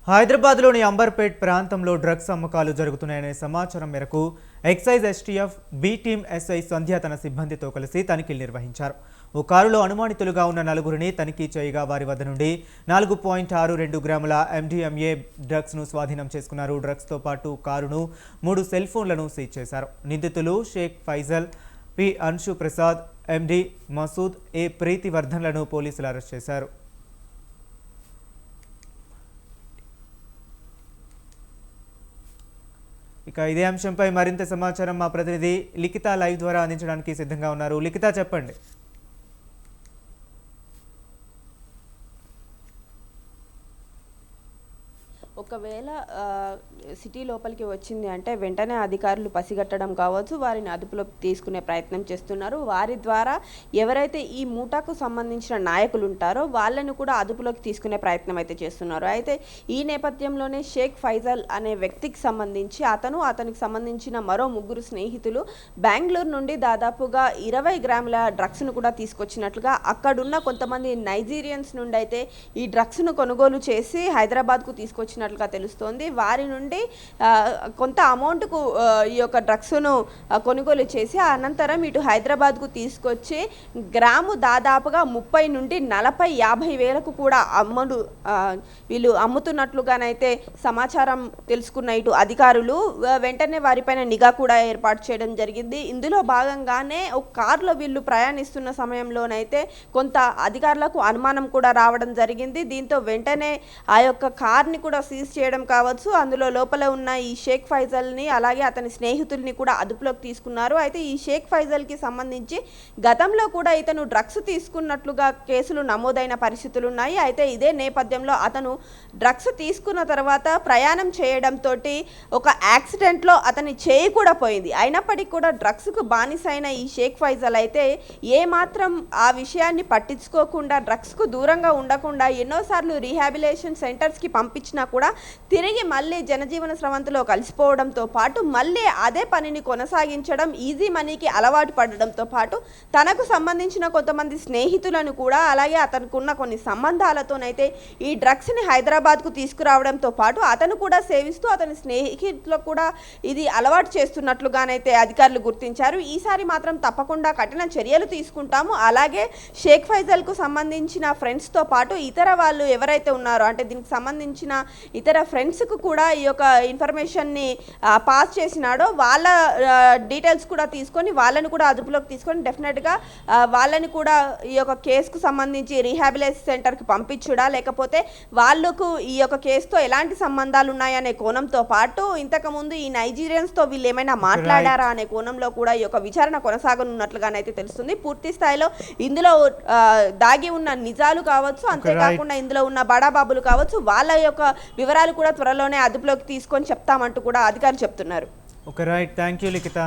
హైదరాబాద్లోని అంబర్పేట్ ప్రాంతంలో డ్రగ్స్ అమ్మకాలు జరుగుతున్నాయనే సమాచారం మేరకు excise STF B team SI Sandhya తన సిబ్బందితో కలిసి తనిఖీలు నిర్వహించారు. ఓ కారులో అనుమానితులుగా ఉన్న నలుగురిని తనిఖీ చేయగా వారి వద్ద నుండి 4.62 గ్రాముల ఎండిఎంఏ డ్రగ్స్ను స్వాధీనం చేసుకున్నారు. డ్రగ్స్తో పాటు కారును 3 సెల్ ఫోన్లను సీజ్ చేశారు. నిందితులు షేక్ ఫైజల్, పి అన్షు ప్రసాద్, ఎండి మసూద్, ఏ ప్రీతివర్ధన్లను పోలీసులు అరెస్ట్ చేశారు. ఇక ఇదే అంశంపై మరింత సమాచారం మా ప్రతినిధి లిఖిత లైవ్ ద్వారా అందించడానికి సిద్ధంగా ఉన్నారు. లిఖిత, చెప్పండి. ఒకవేళ సిటీ లోపలికి వచ్చింది అంటే వెంటనే అధికారులు పసిగట్టడం కావచ్చు, వారిని అదుపులోకి తీసుకునే ప్రయత్నం చేస్తున్నారు. వారి ద్వారా ఎవరైతే ఈ మూటాకు సంబంధించిన నాయకులు ఉంటారో వాళ్ళని కూడా అదుపులోకి తీసుకునే ప్రయత్నం అయితే చేస్తున్నారు. అయితే ఈ నేపథ్యంలోనే షేక్ ఫైజల్ అనే వ్యక్తికి సంబంధించి అతనికి సంబంధించిన మరో 3 స్నేహితులు బెంగళూరు నుండి దాదాపుగా 20 గ్రాముల డ్రగ్స్ను కూడా తీసుకొచ్చినట్లుగా అక్కడున్న కొంతమంది నైజీరియన్స్ నుండి అయితే ఈ డ్రగ్స్ను కొనుగోలు చేసి హైదరాబాద్కు తీసుకొచ్చినట్లుగా తెలుస్తోంది. వారి నుండి కొంత అమౌంట్కు ఈ యొక్క డ్రగ్స్ను కొనుగోలు చేసి అనంతరం ఇటు హైదరాబాద్కు తీసుకొచ్చి గ్రాము దాదాపుగా 30 నుండి 40-50 వేలకు కూడా వీళ్ళు అమ్ముతున్నట్లుగానైతే సమాచారం తెలుసుకున్న ఇటు అధికారులు వెంటనే వారిపైన నిఘా కూడా ఏర్పాటు చేయడం జరిగింది. ఇందులో భాగంగానే ఒక కారులో వీళ్ళు ప్రయాణిస్తున్న సమయంలోనైతే కొంత అధికారులకు అనుమానం కూడా రావడం జరిగింది. దీంతో వెంటనే ఆ యొక్క కార్ని కూడా సీజ్ చేయడం కావచ్చు, అందులో లోపల ఉన్న ఈ షేక్ ఫైజల్ని అలాగే అతని స్నేహితుల్ని కూడా అదుపులోకి తీసుకున్నారు. అయితే ఈ షేక్ ఫైజల్కి సంబంధించి గతంలో కూడా ఇతను డ్రగ్స్ తీసుకున్నట్లుగా కేసులు నమోదైన పరిస్థితులు ఉన్నాయి. అయితే ఇదే నేపథ్యంలో అతను డ్రగ్స్ తీసుకున్న తర్వాత ప్రయాణం చేయడంతో ఒక యాక్సిడెంట్లో అతని చేయి కూడా పోయింది. అయినప్పటికీ కూడా డ్రగ్స్కు బానిసైన ఈ షేక్ ఫైజల్ అయితే ఏమాత్రం ఆ విషయాన్ని పట్టించుకోకుండా డ్రగ్స్కు దూరంగా ఉండకుండా ఎన్నోసార్లు రీహాబిలేషన్ సెంటర్స్కి పంపించినా కూడా తిరిగి మళ్ళీ జనజీవన స్రవంతిలో కలిసిపోవడంతో పాటు మళ్ళీ అదే పనిని కొనసాగించడం, ఈజీ మనీకి అలవాటు పడడంతో పాటు తనకు సంబంధించిన కొంతమంది స్నేహితులను కూడా అలాగే అతనికి ఉన్న కొన్ని సంబంధాలతోనైతే ఈ డ్రగ్స్ని హైదరాబాద్కు తీసుకురావడంతో పాటు అతను కూడా సేవిస్తూ అతని స్నేహితులకు కూడా ఇది అలవాటు చేస్తున్నట్లుగానైతే అధికారులు గుర్తించారు. ఈసారి మాత్రం తప్పకుండా కఠిన చర్యలు తీసుకుంటాము, అలాగే షేక్ ఫైజల్కు సంబంధించిన ఫ్రెండ్స్తో పాటు ఇతర వాళ్ళు ఎవరైతే ఉన్నారో అంటే దీనికి సంబంధించిన ఇతర ఫ్రెండ్స్కు కూడా ఈ యొక్క ఇన్ఫర్మేషన్ని పాస్ చేసినాడో వాళ్ళ డీటెయిల్స్ కూడా తీసుకొని వాళ్ళని కూడా అదుపులోకి తీసుకొని డెఫినెట్గా వాళ్ళని కూడా ఈ యొక్క కేసుకు సంబంధించి రీహాబిలేషన్ సెంటర్కి పంపించుడా లేకపోతే వాళ్ళకు ఈ యొక్క కేసుతో ఎలాంటి సంబంధాలు ఉన్నాయనే కోణంతో పాటు ఇంతకుముందు ఈ నైజీరియన్స్తో వీళ్ళు ఏమైనా మాట్లాడారా అనే కోణంలో కూడా ఈ యొక్క విచారణ కొనసాగనున్నట్లుగానైతే తెలుస్తుంది. పూర్తి స్థాయిలో ఇందులో దాగి ఉన్న నిజాలు కావచ్చు, అంతేకాకుండా ఇందులో ఉన్న బడాబాబులు కావచ్చు, వాళ్ళ యొక్క వివరాలు కూడా త్వరలోనే అదుపులోకి తీసుకొని చెప్తామంటూ కూడా అధికారులు చెప్తున్నారు. Okay, right. Thank you Likhita.